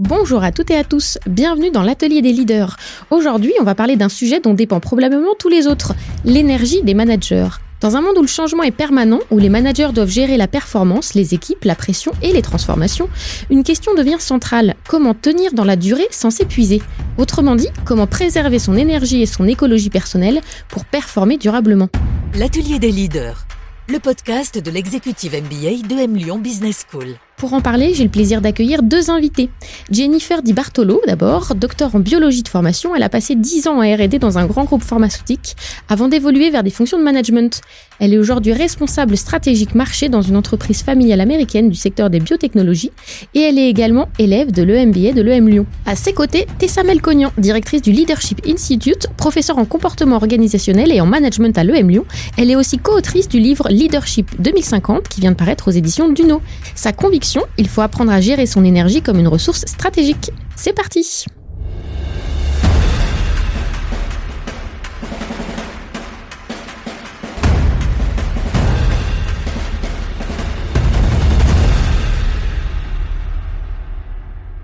Bonjour à toutes et à tous, bienvenue dans l'atelier des leaders. Aujourd'hui, on va parler d'un sujet dont dépend probablement tous les autres, l'énergie des managers. Dans un monde où le changement est permanent, où les managers doivent gérer la performance, les équipes, la pression et les transformations, une question devient centrale, comment tenir dans la durée sans s'épuiser ? Autrement dit, comment préserver son énergie et son écologie personnelle pour performer durablement ? L'atelier des leaders, le podcast de l'exécutive MBA de M Lyon Business School. Pour en parler, j'ai le plaisir d'accueillir deux invités. Jennifer Di Bartolo, d'abord, docteur en biologie de formation, elle a passé 10 ans en R&D dans un grand groupe pharmaceutique avant d'évoluer vers des fonctions de management. Elle est aujourd'hui responsable stratégique marché dans une entreprise familiale américaine du secteur des biotechnologies et elle est également élève de l'EMBA de l'EM Lyon. À ses côtés, Tessa Melconian, directrice du Leadership Institute, professeure en comportement organisationnel et en management à l'EM Lyon. Elle est aussi co-autrice du livre Leadership 2050 qui vient de paraître aux éditions Duno. Sa conviction, il faut apprendre à gérer son énergie comme une ressource stratégique. C'est parti!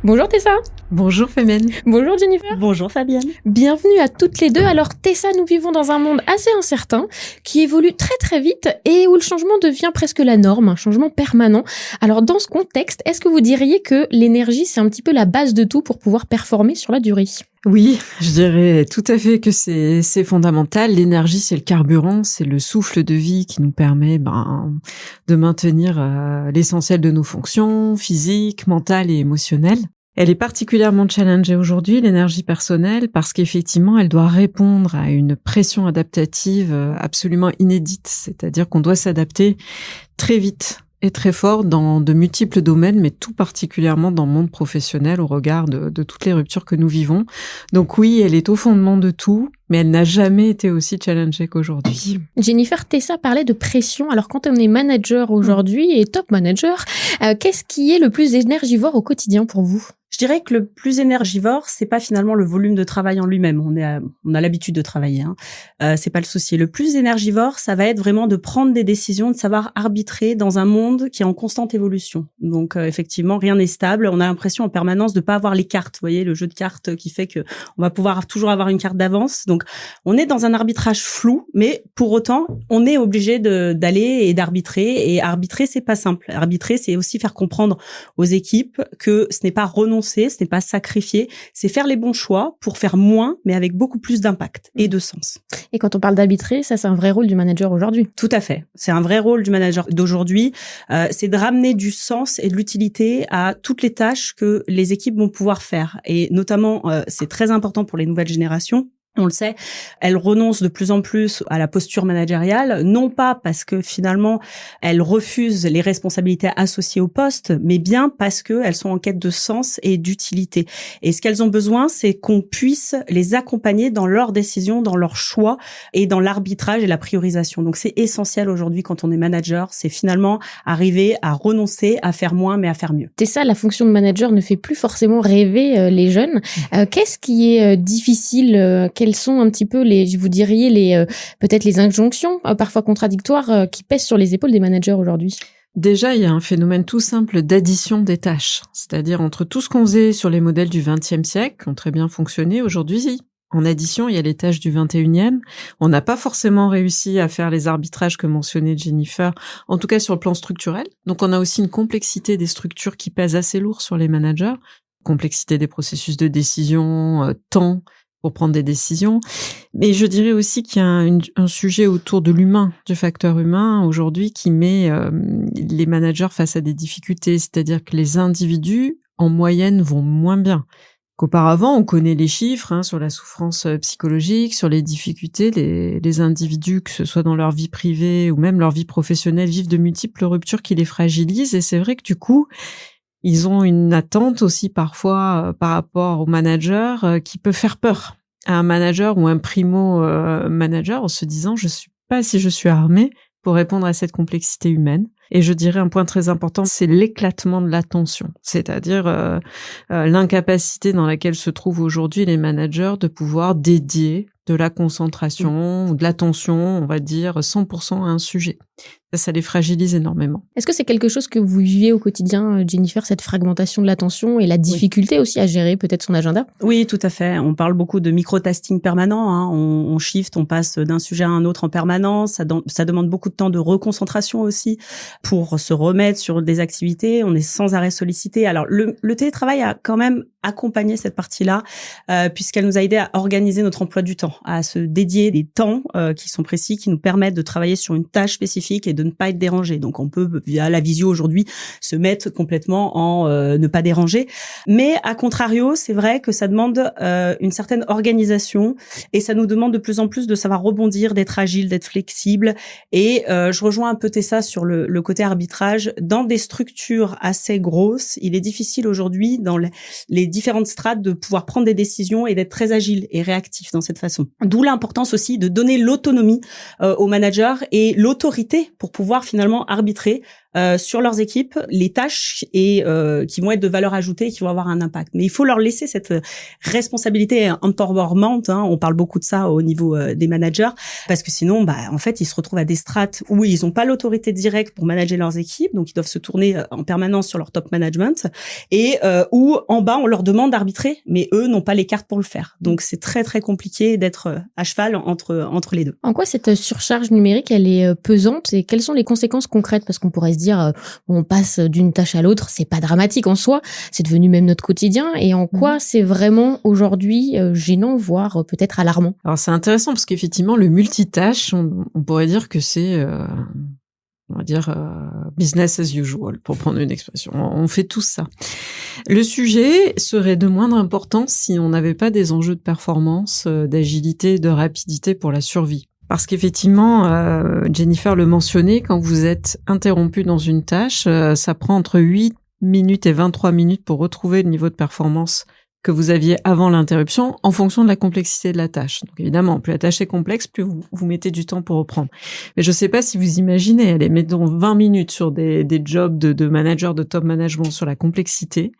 Bonjour Tessa. Bonjour Femen. Bonjour Jennifer. Bonjour Fabienne. Bienvenue à toutes les deux. Alors Tessa, nous vivons dans un monde assez incertain, qui évolue très très vite et où le changement devient presque la norme, un changement permanent. Alors dans ce contexte, est-ce que vous diriez que l'énergie, c'est un petit peu la base de tout pour pouvoir performer sur la durée ? Oui, je dirais tout à fait que c'est fondamental. L'énergie, c'est le carburant, c'est le souffle de vie qui nous permet de maintenir l'essentiel de nos fonctions physiques, mentales et émotionnelles. Elle est particulièrement challengée aujourd'hui, l'énergie personnelle, parce qu'effectivement, elle doit répondre à une pression adaptative absolument inédite, c'est-à-dire qu'on doit s'adapter très vite et très fort dans de multiples domaines, mais tout particulièrement dans le monde professionnel au regard de toutes les ruptures que nous vivons. Donc oui, elle est au fondement de tout, mais elle n'a jamais été aussi challengée qu'aujourd'hui. Jennifer, Tessa parlait de pression. Alors quand on est manager aujourd'hui et top manager, qu'est-ce qui est le plus énergivore au quotidien pour vous ? Je dirais que le plus énergivore, c'est pas finalement le volume de travail en lui-même. On a l'habitude de travailler, c'est pas le souci. Le plus énergivore, ça va être vraiment de prendre des décisions, de savoir arbitrer dans un monde qui est en constante évolution. Donc effectivement, rien n'est stable. On a l'impression en permanence de pas avoir les cartes. Vous voyez, le jeu de cartes qui fait que on va pouvoir toujours avoir une carte d'avance. Donc on est dans un arbitrage flou, mais pour autant, on est obligé d'aller et d'arbitrer. Et arbitrer, c'est pas simple. Arbitrer, c'est aussi faire comprendre aux équipes que ce n'est pas renoncer, ce n'est pas sacrifier, c'est faire les bons choix pour faire moins, mais avec beaucoup plus d'impact et de sens. Et quand on parle d'arbitrer, ça c'est un vrai rôle du manager aujourd'hui. Tout à fait. C'est un vrai rôle du manager d'aujourd'hui. C'est de ramener du sens et de l'utilité à toutes les tâches que les équipes vont pouvoir faire. Et notamment, c'est très important pour les nouvelles générations. On le sait, elles renoncent de plus en plus à la posture managériale, non pas parce que finalement elles refusent les responsabilités associées au poste, mais bien parce qu'elles sont en quête de sens et d'utilité. Et ce qu'elles ont besoin, c'est qu'on puisse les accompagner dans leurs décisions, dans leurs choix et dans l'arbitrage et la priorisation. Donc c'est essentiel aujourd'hui quand on est manager, c'est finalement arriver à renoncer à faire moins mais à faire mieux. C'est ça, la fonction de manager ne fait plus forcément rêver les jeunes. Qu'est-ce qui est difficile Quelles sont un petit peu vous diriez peut-être les injonctions parfois contradictoires qui pèsent sur les épaules des managers aujourd'hui ? Déjà, il y a un phénomène tout simple d'addition des tâches. C'est-à-dire entre tout ce qu'on faisait sur les modèles du XXe siècle, qui ont très bien fonctionné, aujourd'hui, en addition, il y a les tâches du XXIe. On n'a pas forcément réussi à faire les arbitrages que mentionnait Jennifer, en tout cas sur le plan structurel. Donc on a aussi une complexité des structures qui pèse assez lourd sur les managers. Complexité des processus de décision, temps pour prendre des décisions. Mais je dirais aussi qu'il y a un sujet autour de l'humain, du facteur humain aujourd'hui qui met les managers face à des difficultés. C'est-à-dire que les individus, en moyenne, vont moins bien qu'auparavant. On connaît les chiffres sur la souffrance psychologique, sur les difficultés. Les individus, que ce soit dans leur vie privée ou même leur vie professionnelle, vivent de multiples ruptures qui les fragilisent. Et c'est vrai que du coup, ils ont une attente aussi parfois par rapport au manager qui peut faire peur à un manager ou un primo manager en se disant je suis pas si je suis armé pour répondre à cette complexité humaine. Et je dirais un point très important, c'est l'éclatement de l'attention, c'est-à-dire l'incapacité dans laquelle se trouvent aujourd'hui les managers de pouvoir dédier de la concentration ou de l'attention, on va dire 100% à un sujet. Ça les fragilise énormément. Est-ce que c'est quelque chose que vous vivez au quotidien, Jennifer, cette fragmentation de l'attention et la difficulté aussi à gérer peut-être son agenda? Oui, tout à fait. On parle beaucoup de micro-tasking permanent. Hein. On shift, on passe d'un sujet à un autre en permanence. Ça demande beaucoup de temps de reconcentration aussi pour se remettre sur des activités. On est sans arrêt sollicité. Alors, le télétravail a quand même accompagné cette partie-là, puisqu'elle nous a aidé à organiser notre emploi du temps, à se dédier des temps qui sont précis, qui nous permettent de travailler sur une tâche spécifique et de ne pas être dérangé. Donc, on peut, via la visio aujourd'hui, se mettre complètement en ne pas déranger. Mais, à contrario, c'est vrai que ça demande une certaine organisation et ça nous demande de plus en plus de savoir rebondir, d'être agile, d'être flexible. Et je rejoins un peu Tessa sur le côté arbitrage. Dans des structures assez grosses, il est difficile aujourd'hui, dans les différentes strates, de pouvoir prendre des décisions et d'être très agile et réactif dans cette façon. D'où l'importance aussi de donner l'autonomie aux managers et l'autorité pour pouvoir finalement arbitrer sur leurs équipes les tâches et qui vont être de valeur ajoutée et qui vont avoir un impact. Mais il faut leur laisser cette responsabilité empowerment, hein, on parle beaucoup de ça au niveau des managers, parce que sinon, en fait, ils se retrouvent à des strates où ils n'ont pas l'autorité directe pour manager leurs équipes, donc ils doivent se tourner en permanence sur leur top management, et où en bas, on leur demande d'arbitrer, mais eux n'ont pas les cartes pour le faire. Donc c'est très très compliqué d'être à cheval entre les deux. En quoi cette surcharge numérique, elle est pesante et quelles sont les conséquences concrètes? Parce qu'on pourrait se dire, on passe d'une tâche à l'autre, c'est pas dramatique en soi, c'est devenu même notre quotidien. Et en quoi c'est vraiment aujourd'hui gênant, voire peut-être alarmant? Alors c'est intéressant parce qu'effectivement, le multitâche, on pourrait dire que c'est, on va dire, business as usual, pour prendre une expression. On fait tout ça. Le sujet serait de moindre importance si on n'avait pas des enjeux de performance, d'agilité, de rapidité pour la survie. Parce qu'effectivement, Jennifer le mentionnait, quand vous êtes interrompu dans une tâche, ça prend entre 8 minutes et 23 minutes pour retrouver le niveau de performance que vous aviez avant l'interruption en fonction de la complexité de la tâche. Donc évidemment, plus la tâche est complexe, plus vous mettez du temps pour reprendre. Mais je ne sais pas si vous imaginez, allez, mettons 20 minutes sur des jobs de manager, de top management sur la complexité.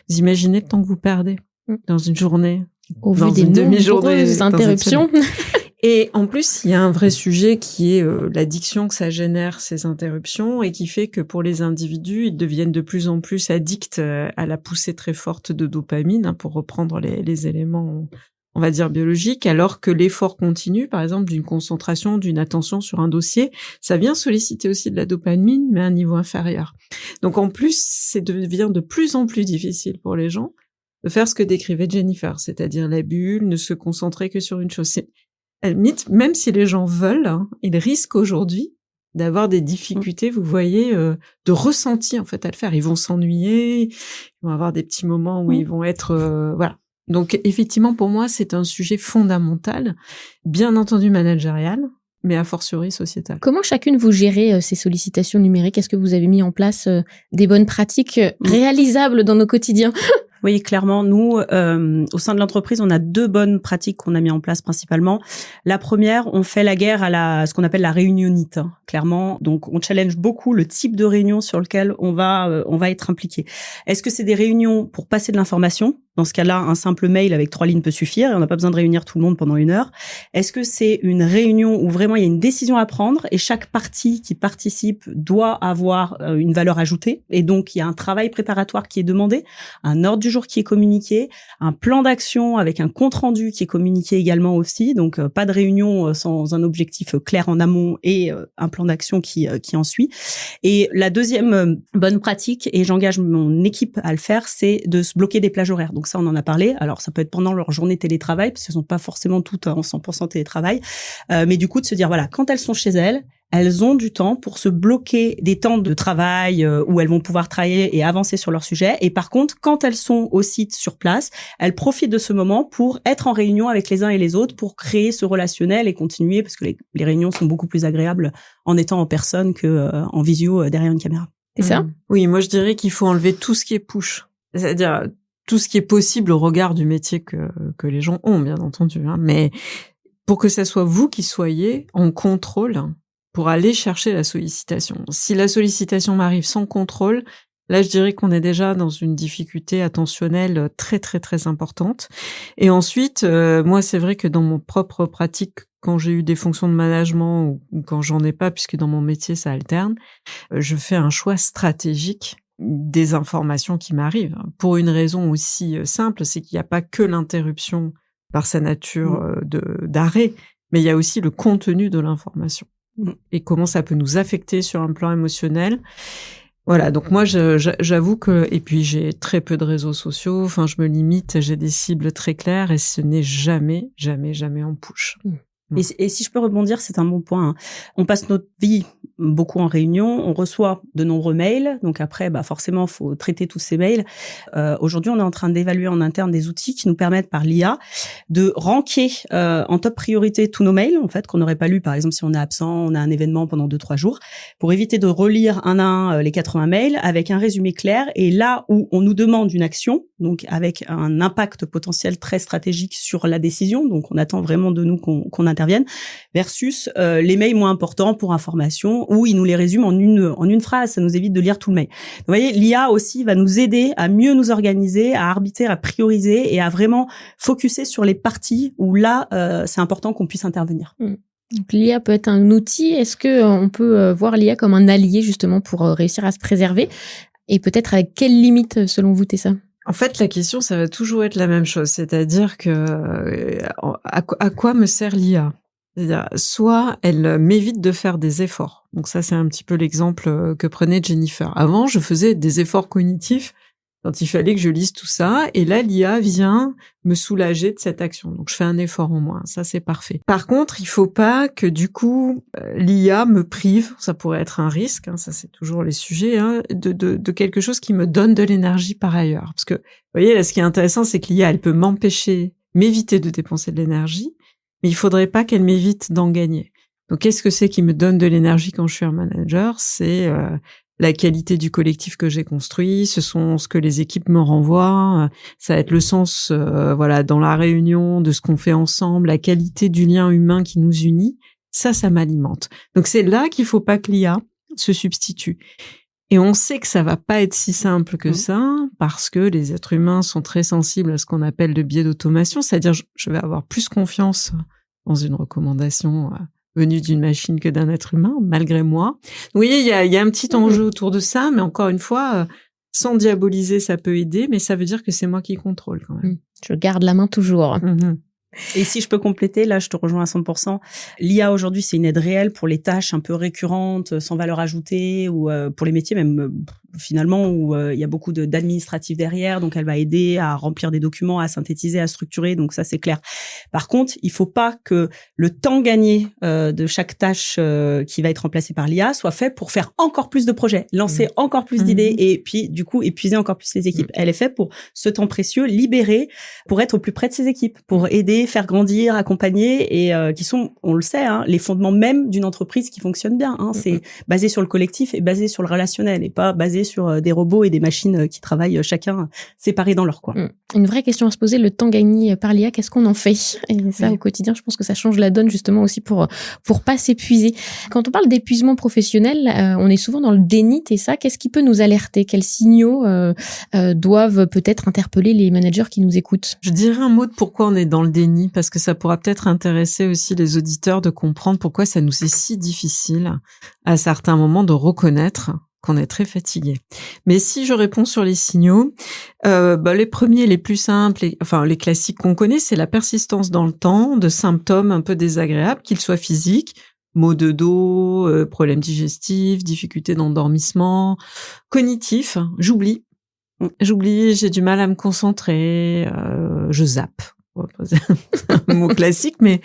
Vous imaginez le temps que vous perdez dans une journée, au vu dans des une demi-journée, nombreuses interruptions. Et en plus, il y a un vrai sujet qui est l'addiction que ça génère, ces interruptions, et qui fait que pour les individus, ils deviennent de plus en plus addicts à la poussée très forte de dopamine, hein, pour reprendre les éléments, on va dire, biologiques, alors que l'effort continu, par exemple, d'une concentration, d'une attention sur un dossier, ça vient solliciter aussi de la dopamine, mais à un niveau inférieur. Donc en plus, ça devient de plus en plus difficile pour les gens de faire ce que décrivait Jennifer, c'est-à-dire la bulle, ne se concentrer que sur une chose. À la limite, même si les gens veulent, hein, ils risquent aujourd'hui d'avoir des difficultés, vous voyez, de ressenti en fait à le faire. Ils vont s'ennuyer, ils vont avoir des petits moments où ils vont être... voilà. Donc effectivement, pour moi, c'est un sujet fondamental, bien entendu managérial, mais a fortiori sociétal. Comment chacune vous gérez ces sollicitations numériques? Est-ce que vous avez mis en place des bonnes pratiques réalisables dans nos quotidiens? Oui, clairement, nous, au sein de l'entreprise, on a 2 bonnes pratiques qu'on a mis en place principalement. La première, on fait la guerre à ce qu'on appelle la réunionite, hein, clairement. Donc, on challenge beaucoup le type de réunion sur lequel on va être impliqué. Est-ce que c'est des réunions pour passer de l'information? Dans ce cas-là, un simple mail avec 3 lignes peut suffire et on n'a pas besoin de réunir tout le monde pendant 1 heure. Est-ce que c'est une réunion où vraiment il y a une décision à prendre et chaque partie qui participe doit avoir une valeur ajoutée et donc il y a un travail préparatoire qui est demandé, un ordre du jour qui est communiqué, un plan d'action avec un compte-rendu qui est communiqué également aussi, donc pas de réunion sans un objectif clair en amont et un plan d'action qui en suit. Et la deuxième bonne pratique, et j'engage mon équipe à le faire, c'est de se bloquer des plages horaires. Donc ça, on en a parlé. Alors, ça peut être pendant leur journée télétravail, parce qu'elles sont pas forcément toutes en 100% télétravail. Mais du coup, de se dire, voilà, quand elles sont chez elles ont du temps pour se bloquer des temps de travail où elles vont pouvoir travailler et avancer sur leur sujet. Et par contre, quand elles sont au site sur place, elles profitent de ce moment pour être en réunion avec les uns et les autres, pour créer ce relationnel et continuer, parce que les réunions sont beaucoup plus agréables en étant en personne que en visio derrière une caméra. C'est ça? Oui, moi je dirais qu'il faut enlever tout ce qui est push. C'est-à-dire tout ce qui est possible au regard du métier que les gens ont, bien entendu, hein. Mais pour que ça soit vous qui soyez en contrôle pour aller chercher la sollicitation. Si la sollicitation m'arrive sans contrôle, là, je dirais qu'on est déjà dans une difficulté attentionnelle très, très, très importante. Et ensuite, moi, c'est vrai que dans mon propre pratique, quand j'ai eu des fonctions de management ou quand j'en ai pas, puisque dans mon métier, ça alterne, je fais un choix stratégique des informations qui m'arrivent. Pour une raison aussi simple, c'est qu'il n'y a pas que l'interruption par sa nature d'arrêt, mais il y a aussi le contenu de l'information et comment ça peut nous affecter sur un plan émotionnel. Voilà, donc moi j'avoue que, et puis j'ai très peu de réseaux sociaux, enfin je me limite, j'ai des cibles très claires et ce n'est jamais en push. Et si je peux rebondir, c'est un bon point, hein. On passe notre vie beaucoup en réunion, on reçoit de nombreux mails, donc après, forcément, faut traiter tous ces mails. Aujourd'hui, on est en train d'évaluer en interne des outils qui nous permettent par l'IA de ranker en top priorité tous nos mails, en fait, qu'on n'aurait pas lu, par exemple, si on est absent, on a un événement pendant 2-3 jours, pour éviter de relire un à un les 80 mails avec un résumé clair. Et là où on nous demande une action, donc avec un impact potentiel très stratégique sur la décision, donc on attend vraiment de nous qu'on intervienne, versus les mails moins importants pour information, où ils nous les résument en une phrase, ça nous évite de lire tout le mail. Vous voyez, l'IA aussi va nous aider à mieux nous organiser, à arbitrer, à prioriser et à vraiment focuser sur les parties où là, c'est important qu'on puisse intervenir. Donc l'IA peut être un outil. Est-ce que on peut voir l'IA comme un allié justement pour réussir à se préserver? Et peut-être à quelles limites, selon vous, Tessa? En fait, la question, ça va toujours être la même chose, c'est-à-dire que à quoi me sert l'IA? C'est-à-dire, soit elle m'évite de faire des efforts. Donc ça, c'est un petit peu l'exemple que prenait Jennifer. Avant, je faisais des efforts cognitifs quand il fallait que je lise tout ça, et là, l'IA vient me soulager de cette action. Donc, je fais un effort en moins. Ça, c'est parfait. Par contre, il faut pas que, du coup, l'IA me prive, ça pourrait être un risque, ça, c'est toujours les sujets, de quelque chose qui me donne de l'énergie par ailleurs. Parce que, vous voyez, là, ce qui est intéressant, c'est que l'IA, elle peut m'éviter de dépenser de l'énergie, mais il faudrait pas qu'elle m'évite d'en gagner. Donc, qu'est-ce que c'est qui me donne de l'énergie quand je suis un manager? C'est la qualité du collectif que j'ai construit, ce sont ce que les équipes me renvoient, ça va être le sens, dans la réunion, de ce qu'on fait ensemble, la qualité du lien humain qui nous unit. Ça m'alimente. Donc, c'est là qu'il faut pas que l'IA se substitue. Et on sait que ça va pas être si simple que ça, parce que les êtres humains sont très sensibles à ce qu'on appelle le biais d'automation, c'est-à-dire je vais avoir plus confiance dans une recommandation venue d'une machine que d'un être humain, malgré moi. Vous voyez, il y a un petit enjeu autour de ça, mais encore une fois, sans diaboliser, ça peut aider, mais ça veut dire que c'est moi qui contrôle quand même. Je garde la main toujours. Et si je peux compléter, là, je te rejoins à 100%. L'IA aujourd'hui, c'est une aide réelle pour les tâches un peu récurrentes, sans valeur ajoutée, ou pour les métiers même finalement où il y a beaucoup d'administratifs derrière. Donc, elle va aider à remplir des documents, à synthétiser, à structurer. Donc, ça, c'est clair. Par contre, il faut pas que le temps gagné de chaque tâche qui va être remplacée par l'IA soit fait pour faire encore plus de projets, lancer encore plus d'idées et puis, du coup, épuiser encore plus les équipes. Elle est faite pour ce temps précieux, libéré, pour être au plus près de ses équipes, pour aider, faire grandir, accompagner et qui sont, on le sait, les fondements même d'une entreprise qui fonctionne bien. C'est basé sur le collectif et basé sur le relationnel et pas basé sur des robots et des machines qui travaillent chacun séparés dans leur coin. Une vraie question à se poser, le temps gagné par l'IA, qu'est-ce qu'on en fait? Et ça, au quotidien, je pense que ça change la donne justement aussi pour pas s'épuiser. Quand on parle d'épuisement professionnel, on est souvent dans le déni, et ça, qu'est-ce qui peut nous alerter? Quels signaux doivent peut-être interpeller les managers qui nous écoutent? Je dirais un mot de pourquoi on est dans le déni, parce que ça pourra peut-être intéresser aussi les auditeurs de comprendre pourquoi ça nous est si difficile à certains moments de reconnaître qu'on est très fatigué. Mais si je réponds sur les signaux, les premiers, les plus simples, les classiques qu'on connaît, c'est la persistance dans le temps de symptômes un peu désagréables, qu'ils soient physiques, maux de dos, problèmes digestifs, difficultés d'endormissement, cognitifs, j'oublie, j'ai du mal à me concentrer, je zappe. C'est un mot classique, mais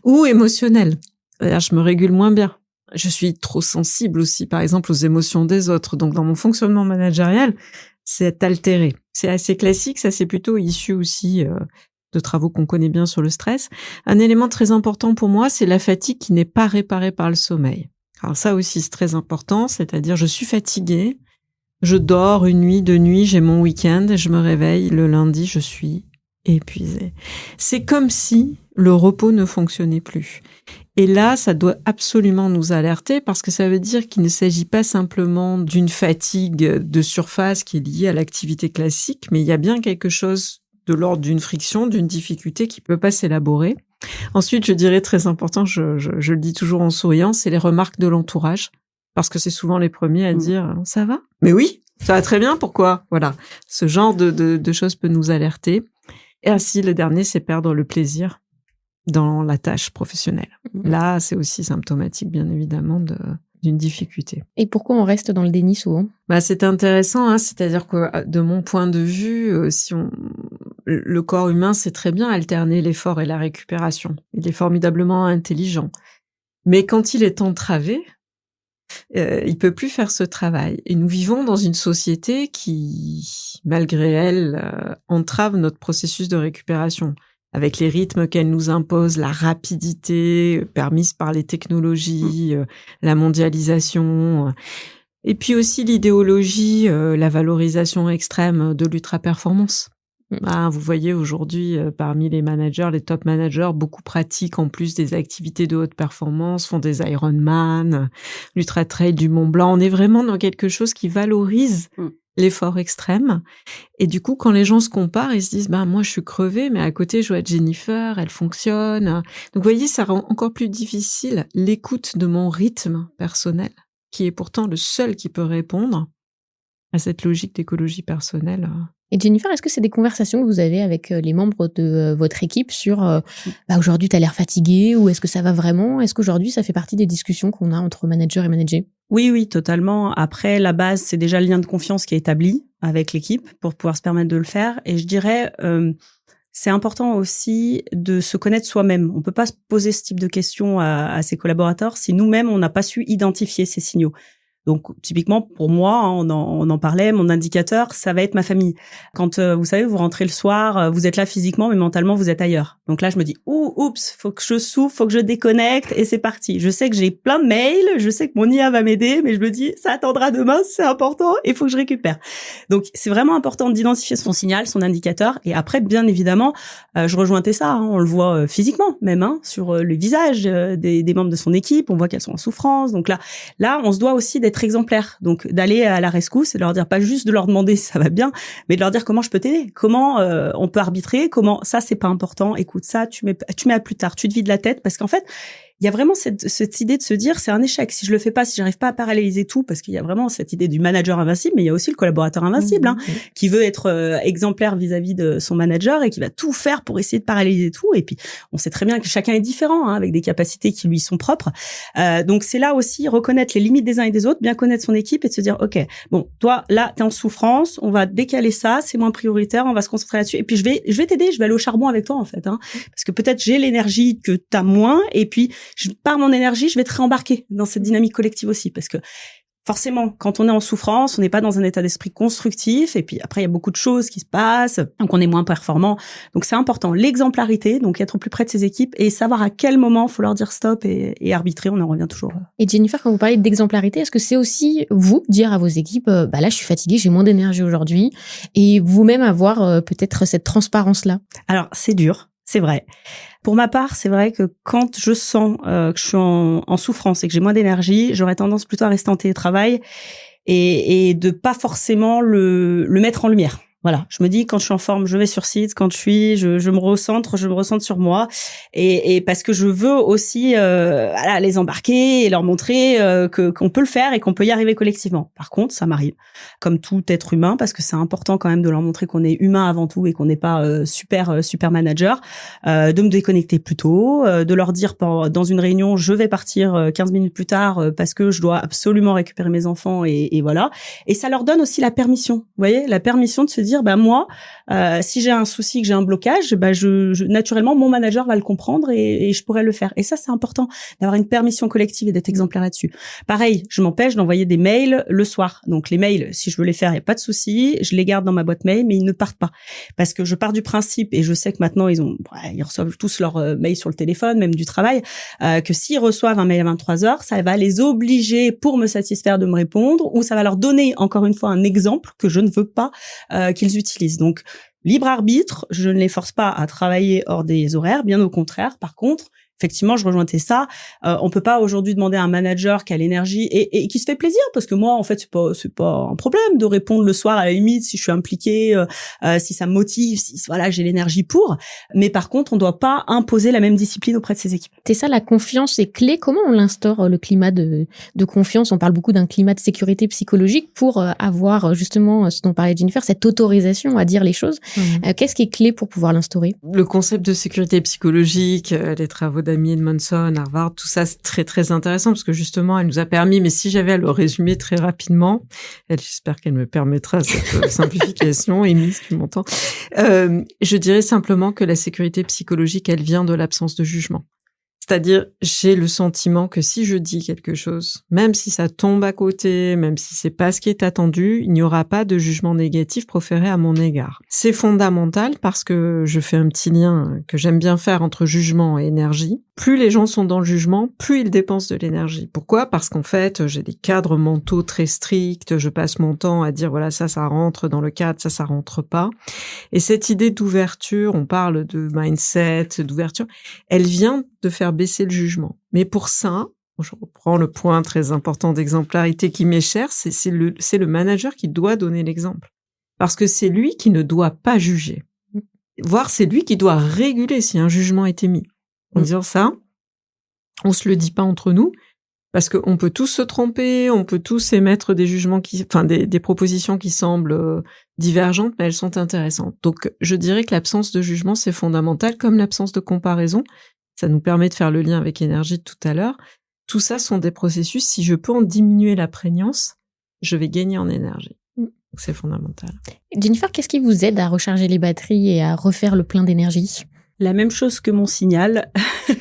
ou émotionnel. C'est-à-dire, je me régule moins bien. Je suis trop sensible aussi, par exemple, aux émotions des autres. Donc, dans mon fonctionnement managérial, c'est altéré. C'est assez classique, ça c'est plutôt issu aussi de travaux qu'on connaît bien sur le stress. Un élément très important pour moi, c'est la fatigue qui n'est pas réparée par le sommeil. Alors ça aussi, c'est très important, c'est-à-dire je suis fatiguée, je dors une nuit, 2 nuits, j'ai mon week-end, je me réveille, le lundi, je suis épuisée. C'est comme si le repos ne fonctionnait plus. Et là, ça doit absolument nous alerter parce que ça veut dire qu'il ne s'agit pas simplement d'une fatigue de surface qui est liée à l'activité classique, mais il y a bien quelque chose de l'ordre d'une friction, d'une difficulté qui peut pas s'élaborer. Ensuite, je dirais très important, je le dis toujours en souriant, c'est les remarques de l'entourage, parce que c'est souvent les premiers à dire « ça va ?» Mais oui, ça va très bien, pourquoi ? Voilà, ce genre de choses peut nous alerter. Et ainsi, le dernier, c'est perdre le plaisir dans la tâche professionnelle. Là, c'est aussi symptomatique, bien évidemment, d'une difficulté. Et pourquoi on reste dans le déni souvent ? C'est intéressant, hein, c'est-à-dire que de mon point de vue, le corps humain sait très bien alterner l'effort et la récupération. Il est formidablement intelligent. Mais quand il est entravé, il peut plus faire ce travail. Et nous vivons dans une société qui, malgré elle, entrave notre processus de récupération. Avec les rythmes qu'elle nous impose, la rapidité permise par les technologies, la mondialisation, et puis aussi l'idéologie, la valorisation extrême de l'ultra-performance. Vous voyez aujourd'hui, parmi les managers, les top managers, beaucoup pratiquent en plus des activités de haute performance, font des Ironman, l'ultra-trail du Mont Blanc. On est vraiment dans quelque chose qui valorise l'effort extrême. Et du coup, quand les gens se comparent, ils se disent, moi, je suis crevée, mais à côté, je vois Jennifer, elle fonctionne. Donc, vous voyez, ça rend encore plus difficile l'écoute de mon rythme personnel, qui est pourtant le seul qui peut répondre à cette logique d'écologie personnelle. Et Jennifer, est-ce que c'est des conversations que vous avez avec les membres de votre équipe sur aujourd'hui, tu as l'air fatiguée, ou est-ce que ça va vraiment ? Est-ce qu'aujourd'hui, ça fait partie des discussions qu'on a entre managers et managers ? Oui, totalement. Après, la base, c'est déjà le lien de confiance qui est établi avec l'équipe pour pouvoir se permettre de le faire. Et je dirais, c'est important aussi de se connaître soi-même. On peut pas se poser ce type de questions à ses collaborateurs si nous-mêmes, on n'a pas su identifier ces signaux. Donc, typiquement, pour moi, on en parlait, mon indicateur, ça va être ma famille. Quand, vous savez, vous rentrez le soir, vous êtes là physiquement, mais mentalement, vous êtes ailleurs. Donc là, je me dis, oups, faut que je souffle, faut que je déconnecte, et c'est parti. Je sais que j'ai plein de mails, je sais que mon IA va m'aider, mais je me dis, ça attendra demain, c'est important, il faut que je récupère. Donc, c'est vraiment important d'identifier son signal, son indicateur, et après, bien évidemment, je rejoins Tessa, on le voit physiquement même, sur le visage des membres de son équipe, on voit qu'elles sont en souffrance. Donc là, on se doit aussi d'être exemplaire, donc d'aller à la rescousse et de leur dire, pas juste de leur demander si ça va bien, mais de leur dire comment je peux t'aider, comment on peut arbitrer, comment ça c'est pas important, écoute ça tu mets à plus tard, tu te vides la tête, parce qu'en fait il y a vraiment cette idée de se dire c'est un échec si je le fais pas, si j'arrive pas à paralléliser tout, parce qu'il y a vraiment cette idée du manager invincible, mais il y a aussi le collaborateur invincible qui veut être exemplaire vis-à-vis de son manager et qui va tout faire pour essayer de paralléliser tout. Et puis on sait très bien que chacun est différent, avec des capacités qui lui sont propres. Donc c'est là aussi reconnaître les limites des uns et des autres, bien connaître son équipe et de se dire ok, bon toi là t'es en souffrance, on va décaler ça, c'est moins prioritaire, on va se concentrer là-dessus. Et puis je vais t'aider, je vais aller au charbon avec toi en fait, parce que peut-être j'ai l'énergie que t'as moins, et puis par mon énergie, je vais te réembarquer dans cette dynamique collective aussi, parce que forcément, quand on est en souffrance, on n'est pas dans un état d'esprit constructif, et puis après, il y a beaucoup de choses qui se passent, donc on est moins performant. Donc c'est important, l'exemplarité, donc être au plus près de ses équipes et savoir à quel moment faut leur dire stop et arbitrer, on en revient toujours. Et Jennifer, quand vous parlez d'exemplarité, est-ce que c'est aussi vous dire à vos équipes, là je suis fatiguée, j'ai moins d'énergie aujourd'hui, et vous-même avoir peut-être cette transparence-là? Alors c'est dur. C'est vrai. Pour ma part, c'est vrai que quand je sens que je suis en souffrance et que j'ai moins d'énergie, j'aurais tendance plutôt à rester en télétravail et de pas forcément le mettre en lumière. Voilà, je me dis quand je suis en forme, je vais sur site. Quand je me recentre sur moi, et parce que je veux aussi les embarquer et leur montrer qu'on peut le faire et qu'on peut y arriver collectivement. Par contre, ça m'arrive, comme tout être humain, parce que c'est important quand même de leur montrer qu'on est humain avant tout et qu'on n'est pas super manager, de me déconnecter plus tôt, de leur dire dans une réunion, je vais partir 15 minutes plus tard parce que je dois absolument récupérer mes enfants et voilà. Et ça leur donne aussi la permission, vous voyez, la permission de se dire moi, si j'ai un souci, que j'ai un blocage, je naturellement mon manager va le comprendre et je pourrais le faire. Et ça c'est important d'avoir une permission collective et d'être exemplaire là-dessus. Pareil, je m'empêche d'envoyer des mails le soir. Donc les mails, si je veux les faire, il y a pas de souci, je les garde dans ma boîte mail, mais ils ne partent pas parce que je pars du principe, et je sais que maintenant ils reçoivent tous leurs mails sur le téléphone, même du travail, que s'ils reçoivent un mail à 23h, ça va les obliger pour me satisfaire de me répondre, ou ça va leur donner encore une fois un exemple que je ne veux pas qu'ils utilisent. Donc, libre arbitre, je ne les force pas à travailler hors des horaires, bien au contraire. Par contre, effectivement, je rejoins ça. On peut pas aujourd'hui demander à un manager qui a l'énergie et qui se fait plaisir, parce que moi, en fait, c'est pas un problème de répondre le soir à la limite si je suis impliquée, si ça me motive, si voilà, j'ai l'énergie pour. Mais par contre, on doit pas imposer la même discipline auprès de ses équipes. C'est ça, la confiance est clé. Comment on l'instaure, le climat de confiance? On parle beaucoup d'un climat de sécurité psychologique pour avoir justement ce dont parlait Jennifer, cette autorisation à dire les choses. Qu'est-ce qui est clé pour pouvoir l'instaurer? Le concept de sécurité psychologique, les travaux d'Amy Edmondson, Harvard, tout ça, c'est très, très intéressant parce que justement, elle nous a permis, mais si j'avais à le résumer très rapidement, j'espère qu'elle me permettra cette simplification, Amy, si tu m'entends, je dirais simplement que la sécurité psychologique, elle vient de l'absence de jugement. C'est-à-dire, j'ai le sentiment que si je dis quelque chose, même si ça tombe à côté, même si c'est pas ce qui est attendu, il n'y aura pas de jugement négatif proféré à mon égard. C'est fondamental parce que je fais un petit lien que j'aime bien faire entre jugement et énergie. Plus les gens sont dans le jugement, plus ils dépensent de l'énergie. Pourquoi? Parce qu'en fait, j'ai des cadres mentaux très stricts, je passe mon temps à dire voilà, ça rentre dans le cadre, ça rentre pas. Et cette idée d'ouverture, on parle de mindset, d'ouverture, elle vient de faire baisser le jugement. Mais pour ça, je reprends le point très important d'exemplarité qui m'est cher, c'est le manager qui doit donner l'exemple. Parce que c'est lui qui ne doit pas juger. Voire c'est lui qui doit réguler si un jugement est émis. En disant ça, on se le dit pas entre nous, parce qu'on peut tous se tromper, on peut tous émettre des jugements des propositions qui semblent divergentes, mais elles sont intéressantes. Donc, je dirais que l'absence de jugement, c'est fondamental, comme l'absence de comparaison. Ça nous permet de faire le lien avec énergie de tout à l'heure. Tout ça sont des processus. Si je peux en diminuer la prégnance, je vais gagner en énergie. Donc, c'est fondamental. Jennifer, qu'est-ce qui vous aide à recharger les batteries et à refaire le plein d'énergie? La même chose que mon signal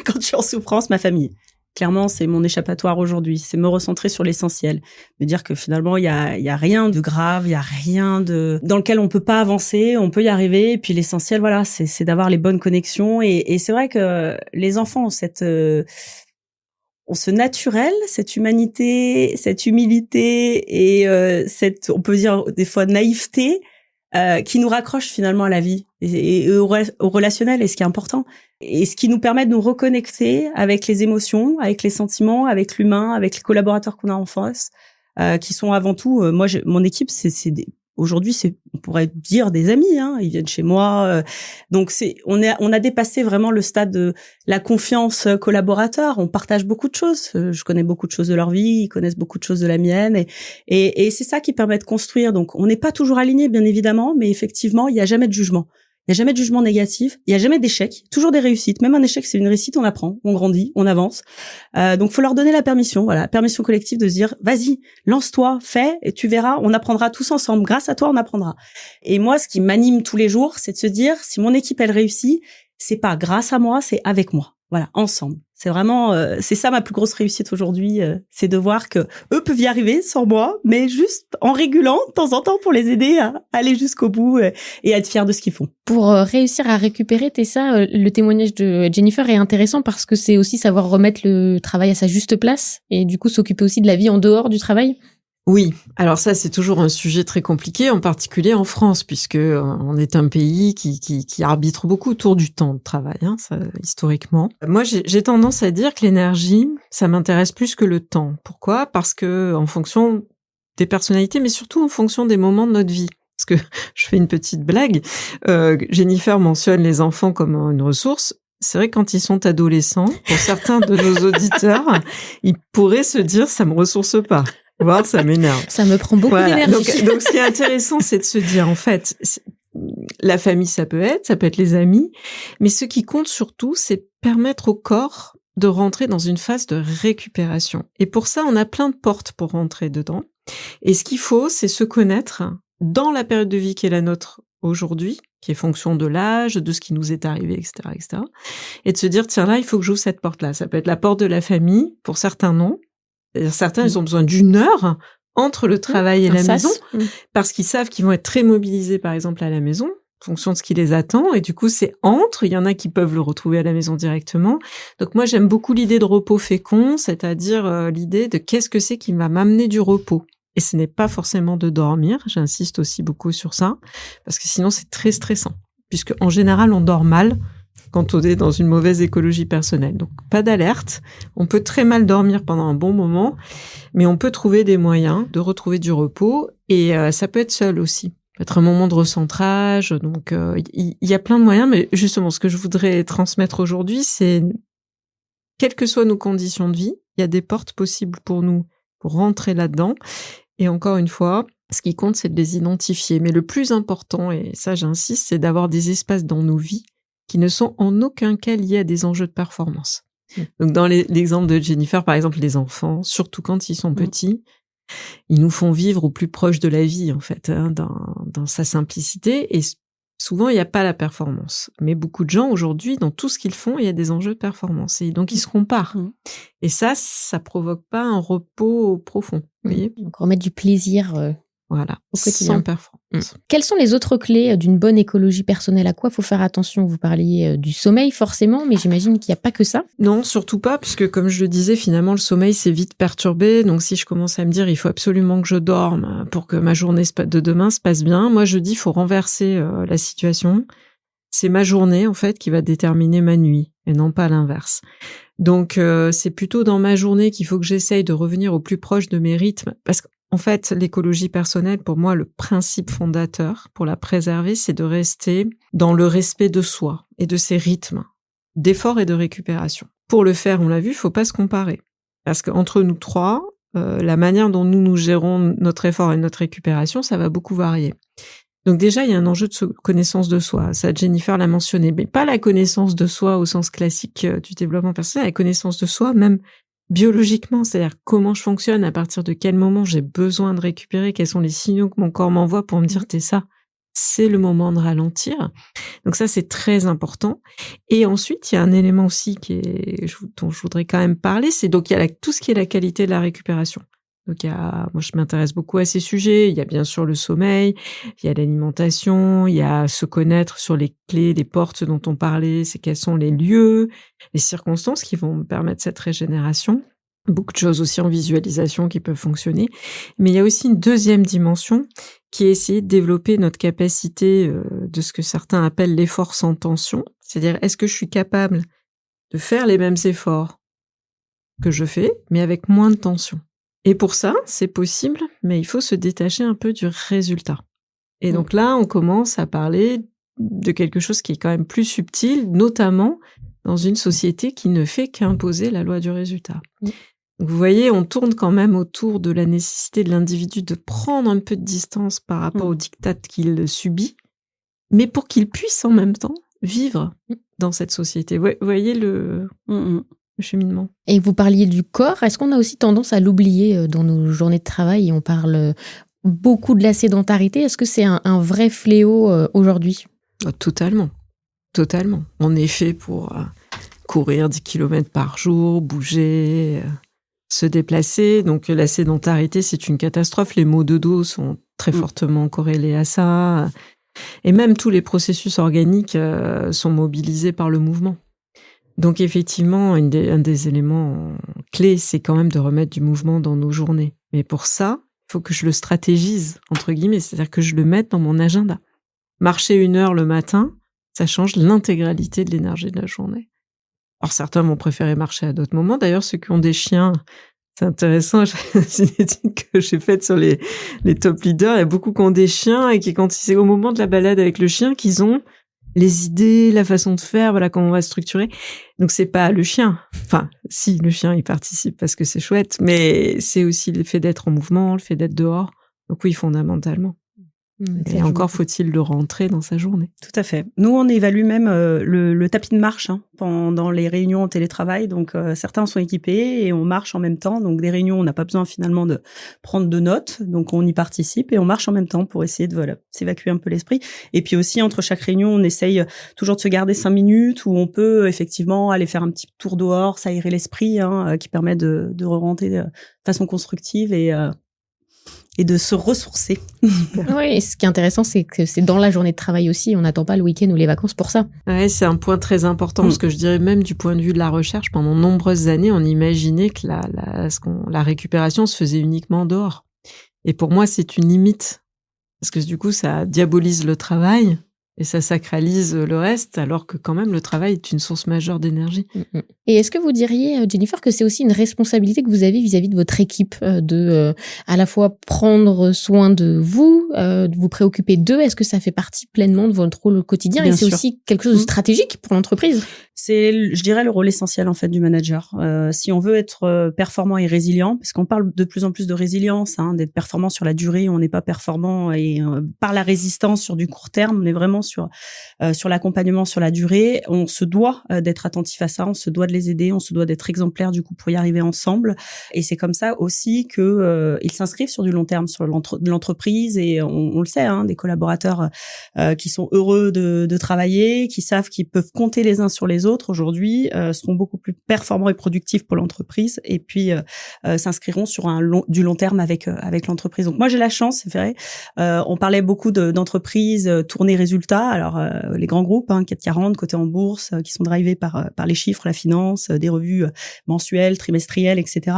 quand je suis en souffrance, ma famille. Clairement, c'est mon échappatoire aujourd'hui. C'est me recentrer sur l'essentiel. Me dire que finalement, il y a rien de grave, il y a rien dans lequel on peut pas avancer, on peut y arriver. Et puis l'essentiel, voilà, c'est d'avoir les bonnes connexions. Et c'est vrai que les enfants ont ce naturel, cette humanité, cette humilité et cette, on peut dire des fois, naïveté qui nous raccroche finalement à la vie et au relationnel, et ce qui est important, et ce qui nous permet de nous reconnecter avec les émotions, avec les sentiments, avec l'humain, avec les collaborateurs qu'on a en face, qui sont avant tout, mon équipe, aujourd'hui, on pourrait dire des amis, hein, ils viennent chez moi. Donc on a dépassé vraiment le stade de la confiance collaborateur. On partage beaucoup de choses. Je connais beaucoup de choses de leur vie, ils connaissent beaucoup de choses de la mienne, et c'est ça qui permet de construire. Donc on n'est pas toujours aligné, bien évidemment, mais effectivement, il y a jamais de jugement. Il n'y a jamais de jugement négatif, il n'y a jamais d'échec, toujours des réussites. Même un échec, c'est une réussite, on apprend, on grandit, on avance. Donc, faut leur donner la permission, voilà, permission collective de se dire, vas-y, lance-toi, fais, et tu verras, on apprendra tous ensemble. Grâce à toi, on apprendra. Et moi, ce qui m'anime tous les jours, c'est de se dire, si mon équipe, elle réussit, c'est pas grâce à moi, c'est avec moi. Voilà, ensemble. C'est vraiment, c'est ça ma plus grosse réussite aujourd'hui, c'est de voir que eux peuvent y arriver sans moi, mais juste en régulant de temps en temps pour les aider à aller jusqu'au bout et à être fiers de ce qu'ils font. Pour réussir à récupérer, Tessa, le témoignage de Jennifer est intéressant parce que c'est aussi savoir remettre le travail à sa juste place et du coup s'occuper aussi de la vie en dehors du travail. Oui, alors ça c'est toujours un sujet très compliqué, en particulier en France, puisque on est un pays qui arbitre beaucoup autour du temps de travail, hein, ça, historiquement. Moi, j'ai tendance à dire que l'énergie, ça m'intéresse plus que le temps. Pourquoi? Parce que en fonction des personnalités, mais surtout en fonction des moments de notre vie. Parce que je fais une petite blague. Jennifer mentionne les enfants comme une ressource. C'est vrai que quand ils sont adolescents, pour certains de nos auditeurs, ils pourraient se dire ça me ressource pas. Voir, ça m'énerve. Ça me prend beaucoup d'énergie. Donc, ce qui est intéressant, c'est de se dire, en fait, la famille, ça peut être les amis, mais ce qui compte surtout, c'est permettre au corps de rentrer dans une phase de récupération. Et pour ça, on a plein de portes pour rentrer dedans. Et ce qu'il faut, c'est se connaître dans la période de vie qui est la nôtre aujourd'hui, qui est fonction de l'âge, de ce qui nous est arrivé, etc., etc. Et de se dire, tiens, là, il faut que j'ouvre cette porte-là. Ça peut être la porte de la famille, pour certains, non. Certains, ils ont besoin d'1 heure entre le travail et la maison, parce qu'ils savent qu'ils vont être très mobilisés, par exemple, à la maison, en fonction de ce qui les attend. Et du coup, c'est entre. Il y en a qui peuvent le retrouver à la maison directement. Donc moi, j'aime beaucoup l'idée de repos fécond, c'est-à-dire l'idée de qu'est-ce que c'est qui va m'amener du repos. Et ce n'est pas forcément de dormir. J'insiste aussi beaucoup sur ça, parce que sinon, c'est très stressant. Puisque en général, on dort mal quand on est dans une mauvaise écologie personnelle. Donc, pas d'alerte. On peut très mal dormir pendant un bon moment, mais on peut trouver des moyens de retrouver du repos et ça peut être seul aussi. Ça peut être un moment de recentrage. Donc, il y a plein de moyens, mais justement, ce que je voudrais transmettre aujourd'hui, c'est quelles que soient nos conditions de vie, il y a des portes possibles pour nous pour rentrer là-dedans. Et encore une fois, ce qui compte, c'est de les identifier. Mais le plus important, et ça j'insiste, c'est d'avoir des espaces dans nos vies qui ne sont en aucun cas liés à des enjeux de performance. Donc dans l'exemple de Jennifer, par exemple, les enfants, surtout quand ils sont petits, ils nous font vivre au plus proche de la vie, en fait, dans sa simplicité. Et souvent, il n'y a pas la performance. Mais beaucoup de gens, aujourd'hui, dans tout ce qu'ils font, il y a des enjeux de performance. Et donc, ils se comparent. Et ça provoque pas un repos profond. Vous voyez ? Donc, remettre du plaisir voilà, au quotidien. Sans performance. Quelles sont les autres clés d'une bonne écologie personnelle? À quoi faut faire attention? Vous parliez du sommeil, forcément, mais j'imagine qu'il n'y a pas que ça. Non, surtout pas, puisque comme je le disais, finalement, le sommeil, c'est vite perturbé. Donc, si je commence à me dire, il faut absolument que je dorme pour que ma journée de demain se passe bien, moi, je dis, il faut renverser la situation. C'est ma journée, en fait, qui va déterminer ma nuit, et non pas l'inverse. Donc, c'est plutôt dans ma journée qu'il faut que j'essaye de revenir au plus proche de mes rythmes, parce que en fait, l'écologie personnelle, pour moi, le principe fondateur pour la préserver, c'est de rester dans le respect de soi et de ses rythmes d'effort et de récupération. Pour le faire, on l'a vu, il faut pas se comparer. Parce qu'entre nous trois, la manière dont nous gérons notre effort et notre récupération, ça va beaucoup varier. Donc déjà, il y a un enjeu de connaissance de soi. Ça, Jennifer l'a mentionné, mais pas la connaissance de soi au sens classique du développement personnel, la connaissance de soi, même biologiquement, c'est-à-dire comment je fonctionne, à partir de quel moment j'ai besoin de récupérer, quels sont les signaux que mon corps m'envoie pour me dire t'es ça, c'est le moment de ralentir. Donc ça, c'est très important. Et ensuite, il y a un élément aussi dont je voudrais quand même parler, c'est donc il y a tout ce qui est la qualité de la récupération. Donc moi je m'intéresse beaucoup à ces sujets. Il y a bien sûr le sommeil, il y a l'alimentation, il y a se connaître sur les clés, les portes dont on parlait, c'est quels sont les lieux, les circonstances qui vont me permettre cette régénération. Beaucoup de choses aussi en visualisation qui peuvent fonctionner. Mais il y a aussi une deuxième dimension qui est essayer de développer notre capacité de ce que certains appellent l'effort sans tension. C'est-à-dire, est-ce que je suis capable de faire les mêmes efforts que je fais, mais avec moins de tension? Et pour ça, c'est possible, mais il faut se détacher un peu du résultat. Et donc là, on commence à parler de quelque chose qui est quand même plus subtil, notamment dans une société qui ne fait qu'imposer la loi du résultat. Donc vous voyez, on tourne quand même autour de la nécessité de l'individu de prendre un peu de distance par rapport au diktat qu'il subit, mais pour qu'il puisse en même temps vivre dans cette société. Vous voyez le cheminement. Et vous parliez du corps. Est-ce qu'on a aussi tendance à l'oublier dans nos journées de travail? Et on parle beaucoup de la sédentarité. Est-ce que c'est un vrai fléau aujourd'hui? Totalement. Totalement. On est fait pour courir 10 km par jour, bouger, se déplacer. Donc la sédentarité, c'est une catastrophe. Les maux de dos sont très fortement corrélés à ça. Et même tous les processus organiques sont mobilisés par le mouvement. Donc effectivement, un des éléments clés, c'est quand même de remettre du mouvement dans nos journées. Mais pour ça, il faut que je le stratégise, entre guillemets, c'est-à-dire que je le mette dans mon agenda. Marcher 1 heure le matin, ça change l'intégralité de l'énergie de la journée. Alors certains vont préférer marcher à d'autres moments. D'ailleurs, ceux qui ont des chiens, c'est intéressant, c'est une étude que j'ai faite sur les top leaders. Il y a beaucoup qui ont des chiens et qui, quand c'est au moment de la balade avec le chien, qu'ils ont les idées, la façon de faire, voilà comment on va structurer. Donc c'est pas le chien. Enfin, si, le chien, il participe parce que c'est chouette, mais c'est aussi le fait d'être en mouvement, le fait d'être dehors. Donc oui, fondamentalement. Et encore faut-il le rentrer dans sa journée. Tout à fait. Nous, on évalue même le tapis de marche pendant les réunions en télétravail. Donc, certains sont équipés et on marche en même temps. Donc, des réunions, on n'a pas besoin finalement de prendre de notes. Donc, on y participe et on marche en même temps pour essayer de s'évacuer un peu l'esprit. Et puis aussi, entre chaque réunion, on essaye toujours de se garder 5 minutes où on peut effectivement aller faire un petit tour dehors, s'aérer l'esprit, qui permet de re-rentrer de façon constructive et de se ressourcer. Oui, et ce qui est intéressant, c'est que c'est dans la journée de travail aussi. On n'attend pas le week-end ou les vacances pour ça. Ouais, c'est un point très important parce que je dirais même du point de vue de la recherche, pendant nombreuses années, on imaginait que la récupération se faisait uniquement dehors. Et pour moi, c'est une limite parce que du coup, ça diabolise le travail Et ça sacralise le reste, alors que quand même, le travail est une source majeure d'énergie. Et est-ce que vous diriez, Jennifer, que c'est aussi une responsabilité que vous avez vis-à-vis de votre équipe, de à la fois prendre soin de vous préoccuper d'eux? Est-ce que ça fait partie pleinement de votre rôle au quotidien? Bien et c'est sûr. aussi quelque chose de stratégique pour l'entreprise? C'est, je dirais, le rôle essentiel en fait du manager. Si on veut être performant et résilient, parce qu'on parle de plus en plus de résilience, d'être performant sur la durée, on n'est pas performant et par la résistance sur du court terme, on est vraiment sur l'accompagnement sur la durée. On se doit d'être attentif à ça, on se doit de les aider, on se doit d'être exemplaire du coup pour y arriver ensemble. Et c'est comme ça aussi que ils s'inscrivent sur du long terme sur l'entreprise et on le sait, des collaborateurs qui sont heureux de travailler, qui savent qu'ils peuvent compter les uns sur les autres aujourd'hui, seront beaucoup plus performants et productifs pour l'entreprise et puis s'inscriront sur du long terme avec l'entreprise. Donc moi j'ai la chance, c'est vrai. On parlait beaucoup d'entreprises tournées résultats. Alors les grands groupes, 440 cotés en bourse, qui sont drivés par les chiffres, la finance, des revues mensuelles, trimestrielles, etc.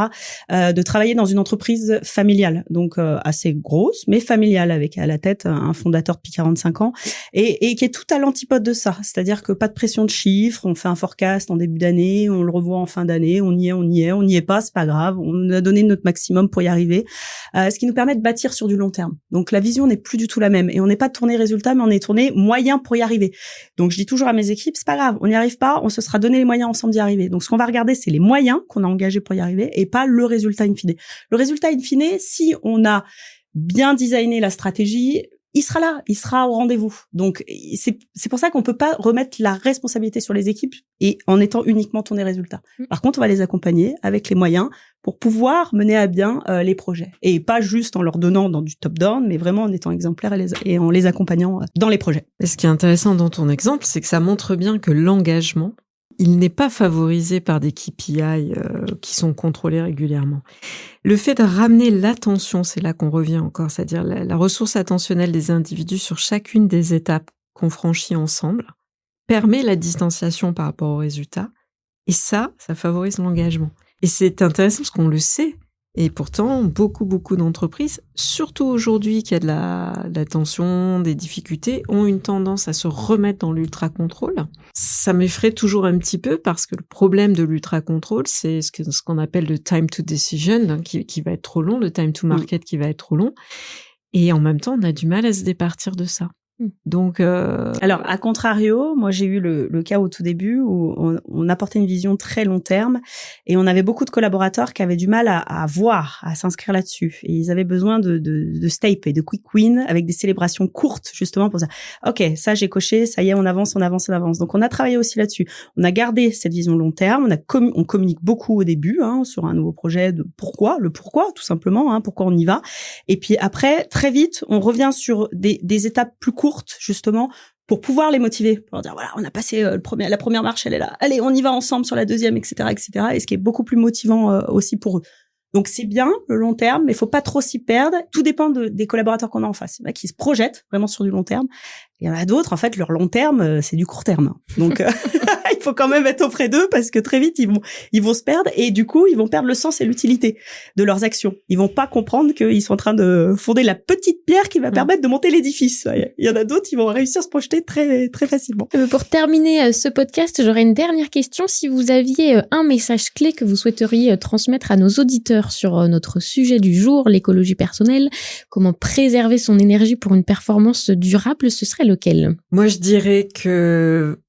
De travailler dans une entreprise familiale, donc assez grosse mais familiale, avec à la tête un fondateur depuis 45 ans et qui est tout à l'antipode de ça. C'est-à-dire que pas de pression de chiffres, on fait un forecast en début d'année, on le revoit en fin d'année, on y est pas, c'est pas grave, on a donné notre maximum pour y arriver, ce qui nous permet de bâtir sur du long terme. Donc la vision n'est plus du tout la même et on n'est pas tourné résultat, mais on est tourné moyen pour y arriver. Donc je dis toujours à mes équipes, c'est pas grave, on n'y arrive pas, on se sera donné les moyens ensemble d'y arriver. Donc ce qu'on va regarder, c'est les moyens qu'on a engagés pour y arriver et pas le résultat in fine. Le résultat in fine, si on a bien designé la stratégie, il sera là, il sera au rendez-vous. Donc c'est pour ça qu'on peut pas remettre la responsabilité sur les équipes et en étant uniquement tourné résultat. Par contre, on va les accompagner avec les moyens pour pouvoir mener à bien les projets et pas juste en leur donnant dans du top-down, mais vraiment en étant exemplaires et en les accompagnant dans les projets. Et ce qui est intéressant dans ton exemple, c'est que ça montre bien que l'engagement, il n'est pas favorisé par des KPI qui sont contrôlés régulièrement. Le fait de ramener l'attention, c'est là qu'on revient encore, c'est-à-dire la ressource attentionnelle des individus sur chacune des étapes qu'on franchit ensemble, permet la distanciation par rapport aux résultats. Et ça favorise l'engagement. Et c'est intéressant parce qu'on le sait. Et pourtant, beaucoup d'entreprises, surtout aujourd'hui qu'il y a de la tension, des difficultés, ont une tendance à se remettre dans l'ultra-contrôle. Ça m'effraie toujours un petit peu parce que le problème de l'ultra-contrôle, c'est ce qu'on appelle le time to decision, qui va être trop long, le time to market qui va être trop long. Et en même temps, on a du mal à se départir de ça. Donc, alors, à contrario, moi j'ai eu le cas au tout début où on apportait une vision très long terme et on avait beaucoup de collaborateurs qui avaient du mal à voir, à s'inscrire là-dessus. Et ils avaient besoin de step et de quick win avec des célébrations courtes justement pour ça. Ok, ça j'ai coché, ça y est, on avance. Donc on a travaillé aussi là-dessus. On a gardé cette vision long terme. On communique beaucoup au début sur un nouveau projet de le pourquoi tout simplement, pourquoi on y va. Et puis après, très vite, on revient sur des étapes plus courtes justement pour pouvoir les motiver, pour leur dire voilà, on a passé la première marche, elle est là, allez, on y va ensemble sur la deuxième, etc., et ce qui est beaucoup plus motivant aussi pour eux. Donc c'est bien le long terme, mais il faut pas trop s'y perdre. Tout dépend des collaborateurs qu'on a en face, qui se projettent vraiment sur du long terme. Il y en a d'autres, en fait, leur long terme, c'est du court terme. Donc il faut quand même être auprès d'eux parce que très vite ils vont se perdre et du coup ils vont perdre le sens et l'utilité de leurs actions. Ils vont pas comprendre qu'ils sont en train de fonder la petite pierre qui va permettre de monter l'édifice. Il y en a d'autres, ils vont réussir à se projeter très très facilement. Pour terminer ce podcast, j'aurais une dernière question. Si vous aviez un message clé que vous souhaiteriez transmettre à nos auditeurs sur notre sujet du jour, l'écologie personnelle, comment préserver son énergie pour une performance durable, ce serait lequel? Moi, je dirais que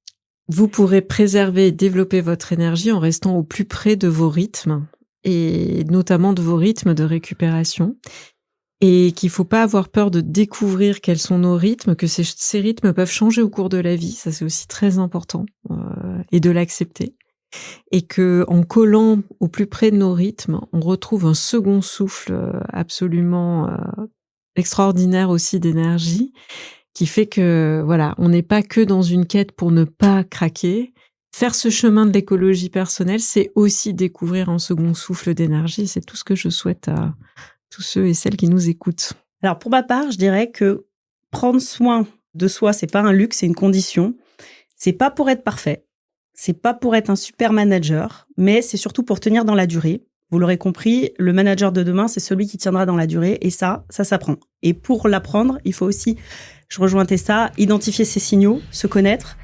vous pourrez préserver et développer votre énergie en restant au plus près de vos rythmes et notamment de vos rythmes de récupération et qu'il faut pas avoir peur de découvrir quels sont nos rythmes, que ces rythmes peuvent changer au cours de la vie, ça c'est aussi très important et de l'accepter et que en collant au plus près de nos rythmes, on retrouve un second souffle absolument extraordinaire aussi d'énergie qui fait que, voilà, on n'est pas que dans une quête pour ne pas craquer. Faire ce chemin de l'écologie personnelle, c'est aussi découvrir un second souffle d'énergie. C'est tout ce que je souhaite à tous ceux et celles qui nous écoutent. Alors, pour ma part, je dirais que prendre soin de soi, c'est pas un luxe, c'est une condition. C'est pas pour être parfait. C'est pas pour être un super manager, mais c'est surtout pour tenir dans la durée. Vous l'aurez compris, le manager de demain, c'est celui qui tiendra dans la durée et ça s'apprend. Et pour l'apprendre, il faut aussi Je rejoins Tessa, identifier ces signaux, se connaître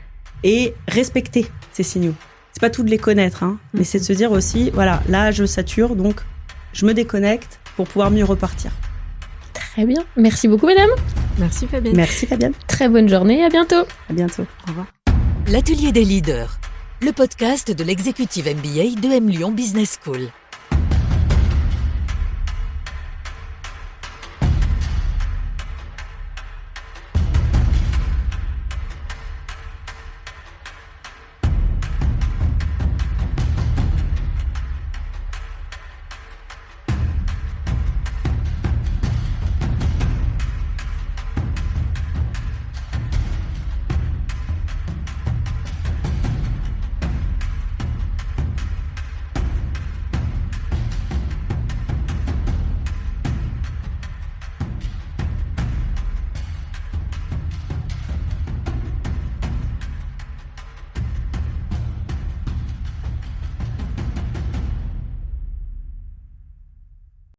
et respecter ces signaux. C'est pas tout de les connaître, mais c'est de se dire aussi, voilà, là je sature, donc je me déconnecte pour pouvoir mieux repartir. Très bien. Merci beaucoup, mesdames. Merci Fabienne. Merci Fabienne. Très bonne journée. À bientôt. À bientôt. Au revoir. L'atelier des leaders, le podcast de l'exécutive MBA de M Lyon Business School.